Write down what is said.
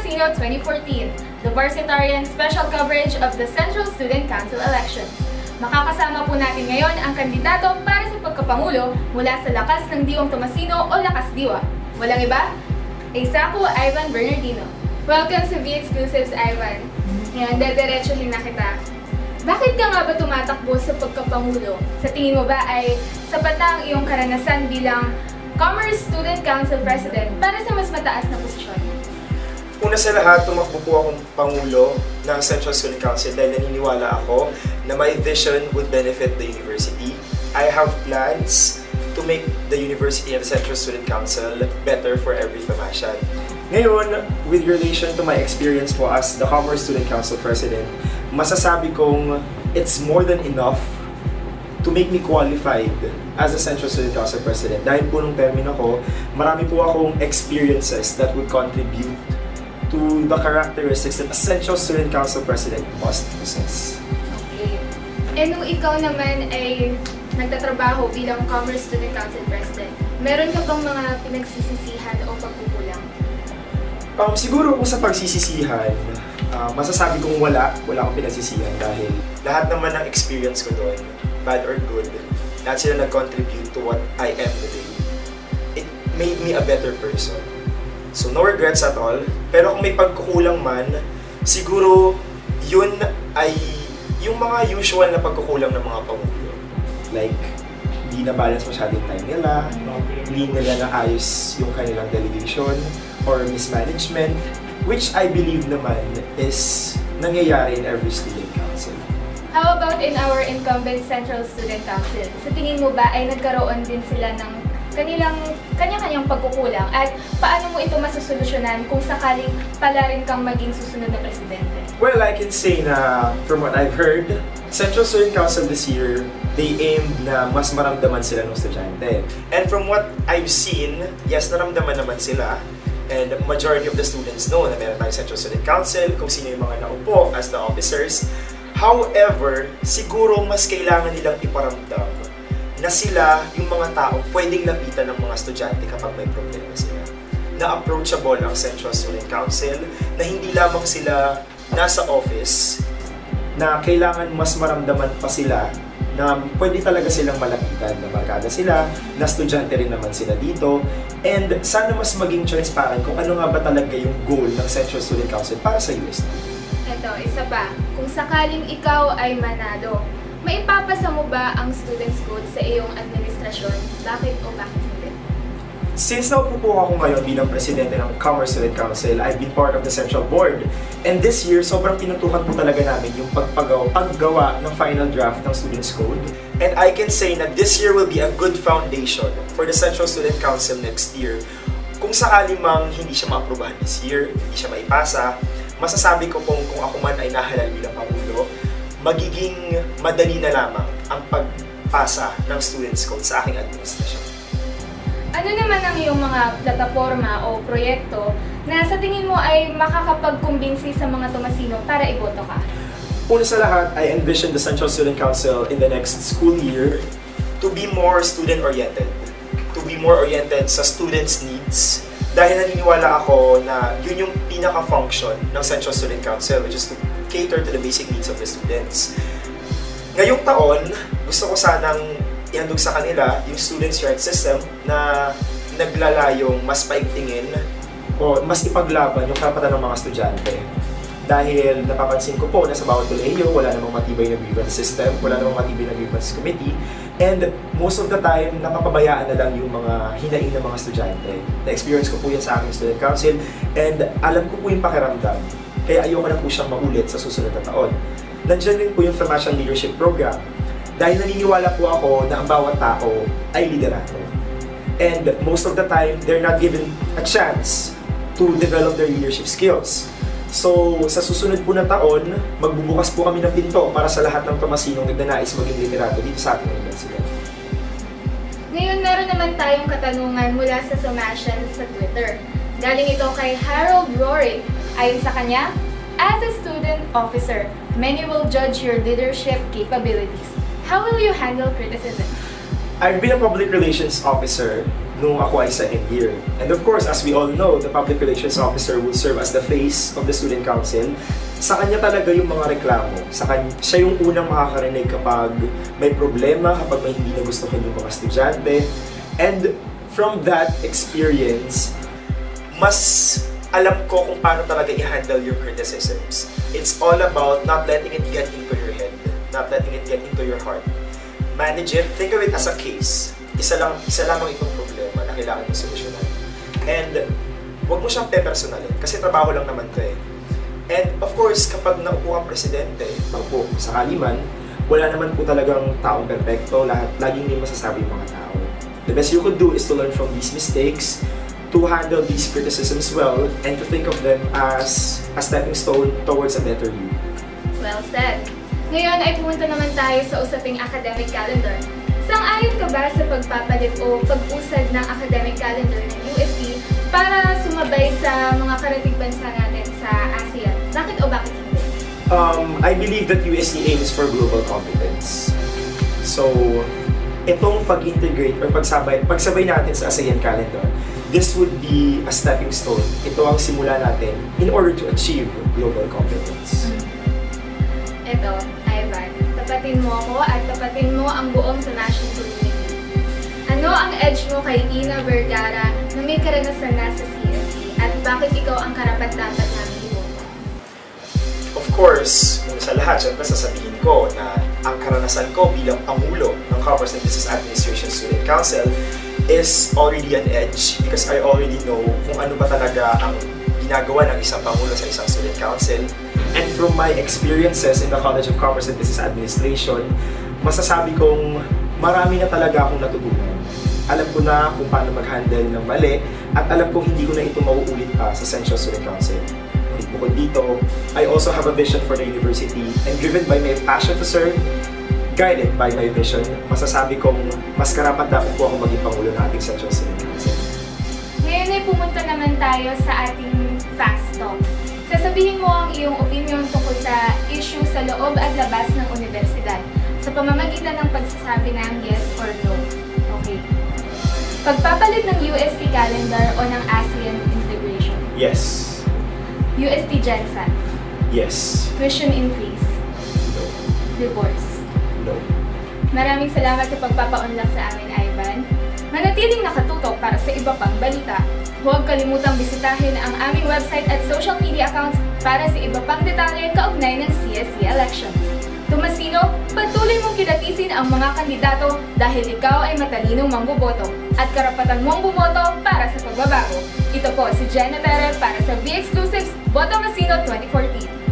Tomasino 2014, the Varsitarian Special Coverage of the Central Student Council Elections. Makakasama po natin ngayon ang kandidato para sa pagkapangulo mula sa Lakas ng Diwang Tomasino o Lakas Diwa. Walang iba, Isaku Ivan Bernardino. Welcome sa V-Exclusives, Ivan. Ngayon, dediretsuhin na kita. Bakit ka nga ba tumatakbo sa pagkapangulo? Sa tingin mo ba ay sapat na ang iyong karanasan bilang Commerce Student Council President para sa mas mataas na posisyon? Una sa lahat, tumakbo po akong Pangulo ng Central Student Council dahil naniniwala ako na my vision would benefit the university. I have plans to make the university and the Central Student Council better for every Tomasian. Ngayon, with relation to my experience po as the Commerce Student Council President, masasabi kong it's more than enough to make me qualified as a Central Student Council President. Dahil po nung termino ko, marami po akong experiences that would contribute to the characteristics that a Central Student Council President must possess. Okay. And nung ikaw naman ay nagtatrabaho bilang Commerce Student Council President, meron ka bang mga pinagsisisihan o pagkukulang? Siguro kung sa pagsisisihan, masasabi kong wala akong pinagsisihan dahil lahat naman ng experience ko doon, bad or good, lahat sila nag-contribute to what I am today. It made me a better person. So no regrets at all. Pero kung may pagkukulang man, siguro yun ay yung mga usual na pagkukulang ng mga pangulo. Like, hindi na-balance masyadong time nila, hindi nila naayos yung kanilang delegation or mismanagement, which I believe naman is nangyayari in every student council. How about in our incumbent Central Student Council? Sa tingin mo ba ay nagkaroon din sila ng kanya-kanyang pagkukulang at paano mo ito masusolusyonan kung sakaling pala rin kang maging susunod na presidente? Well, I can say na from what I've heard, Central Student Council this year, they aimed na mas maramdaman sila ng estudyante. And from what I've seen, yes, naramdaman naman sila. And the majority of the students know na meron tayong Central Student Council, kung sino yung mga naupo as the officers. However, siguro mas kailangan nilang iparamdam na sila yung mga taong pwedeng lapitan ng mga estudyante kapag may problema sila. Na approachable ang Central Student Council, na hindi lamang sila nasa office, na kailangan mas maramdaman pa sila na pwede talaga silang malapitan, na barkada sila, na estudyante rin naman sila dito, and sana mas maging transparent kung ano nga ba talaga yung goal ng Central Student Council para sa UST. Ito, isa pa. Kung sakaling ikaw ay manalo, maipapasa mo ba ang Students' Code sa iyong administrasyon? Bakit o bakit hindi? Since naupo po ako ngayon bilang presidente ng Commerce Student Council, I've been part of the Central Board. And this year, sobrang tinutukan po talaga namin yung paggawa ng final draft ng Students' Code. And I can say na this year will be a good foundation for the Central Student Council next year. Kung sakali mang hindi siya maaprubahan this year, hindi siya maipasa, masasabi ko pong kung ako man ay nahalal bilang Pangulo, magiging madali na lamang ang pagpasa ng Students' Code sa aking administrasyon. Ano naman ang iyong mga plataforma o proyekto na sa tingin mo ay makakapagkumbinsi sa mga Tomasino para iboto ka? Una sa lahat, I envision the Central Student Council in the next school year to be more student-oriented. To be more oriented sa students' needs. Dahil naniniwala ako na yun yung pinaka-function ng Central Student Council, which is to cater to the basic needs of the students. Ngayong taon, gusto ko sanang ihandog sa kanila yung students' rights system na naglalayong mas paigtingin o mas ipaglaban yung karapatan ng mga estudyante. Dahil napapansin ko po na sa bawat kolehiyo, wala namang matibay na grievance system, wala namang matibay na grievance committee, and most of the time, napapabayaan na lang yung mga hinaing ng mga estudyante. Na-experience ko po yan sa aking student council, and alam ko po yung pakiramdam. Kaya ayoko na po siyang maulit sa susunod na taon. Nandiyan rin po yung Tomasian Leadership Program. Dahil naniniwala po ako na ang bawat tao ay liderato. And most of the time, they're not given a chance to develop their leadership skills. So, sa susunod po na taon, magbubukas po kami ng pinto para sa lahat ng Tomasinong nagnanais maging liderato dito sa ating universidad. Ngayon, meron naman tayong katanungan mula sa Tomasian sa Twitter. Galing ito kay Harold Rory. Ayon sa kanya, as a student officer, many will judge your leadership capabilities. How will you handle criticism? I've been a public relations officer nung ako ay second year. And of course, as we all know, the Public Relations Officer will serve as the face of the Student Council. Sa kanya talaga yung mga reklamo. Siya yung unang makakarinig kapag may problema, kapag may hindi nagustuhan yung mga estudyante. And from that experience, mas alam ko kung paano talaga i-handle yung criticisms. It's all about not letting it get into your head, not letting it get into your heart. Manage it, think of it as a case. Isa lamang itong problema na kailangan mo solusyonan. And huwag mo siyang pe-personalin kasi trabaho lang naman ito eh. And of course, kapag naupo ang presidente, naupo sakali man, wala naman po talagang taong perfecto, laging may masasabi yung mga tao. The best you could do is to learn from these mistakes, to handle these criticisms well, and to think of them as a stepping stone towards a better you. Well said. Ngayon ay pumunta naman tayo sa usaping academic calendar. Sang-ayon ka ba sa pagpapalit o pag-usad ng academic calendar ng UST para sumabay sa mga karatig bansa natin sa ASEAN? Bakit o bakit hindi? I believe that UST aims for global competence. So, itong pag-integrate or pagsabay natin sa ASEAN calendar, this would be a stepping stone. Ito ang simula natin in order to achieve global competence. Ito, Ivan, tapatin mo ako at tapatin mo ang buong sa national community. Ano ang edge mo kay Ina Vergara na may karanasan na sa CSE at bakit ikaw ang karapat-dapat namin iboto? Of course, una sa lahat, syempre sasabihin ko na ang karanasan ko bilang Pangulo ng Commerce and Business Administration Student Council is already an edge because I already know kung ano ba talaga ang ginagawa ng isang Pangulo sa isang Student Council. And from my experiences in the College of Commerce and Business Administration, masasabi kong marami na talaga akong natutunan. Alam ko na kung paano mag-handle ng mali at alam kong hindi ko na ito mauulit pa sa Central Student Council. Ngunit bukod dito, I also have a vision for the university and driven by my passion to serve, guided by my vision, masasabi kong mas karapat-dapat po ako maging Pangulo ng ating Central Student Council. Ngayon ay pumunta naman tayo sa ating Fast Talk. Sasabihin mo ang iyong opinion tungkol sa issue sa loob at labas ng universidad sa pamamagitan ng pagsasabi ng yes or no. Okay. Pagpapalit ng UST calendar o ng ASEAN integration. Yes. UST GenSat. Yes. Tuition increase. No. Divorce. No. Maraming salamat sa pagpapaunlak sa amin, Ivan. Manatiling nakatutok para sa iba pang balita. Huwag kalimutang bisitahin ang aming website at social media accounts para sa iba pang detalye kaugnay ng CSE elections. Tomasino, patuloy mong kilatisin ang mga kandidato dahil ikaw ay matalinong mangboboto at karapatan mong bumoto para sa pagbabago. Ito po si Jenna Tere para sa V-Exclusives Boto Masino 2014.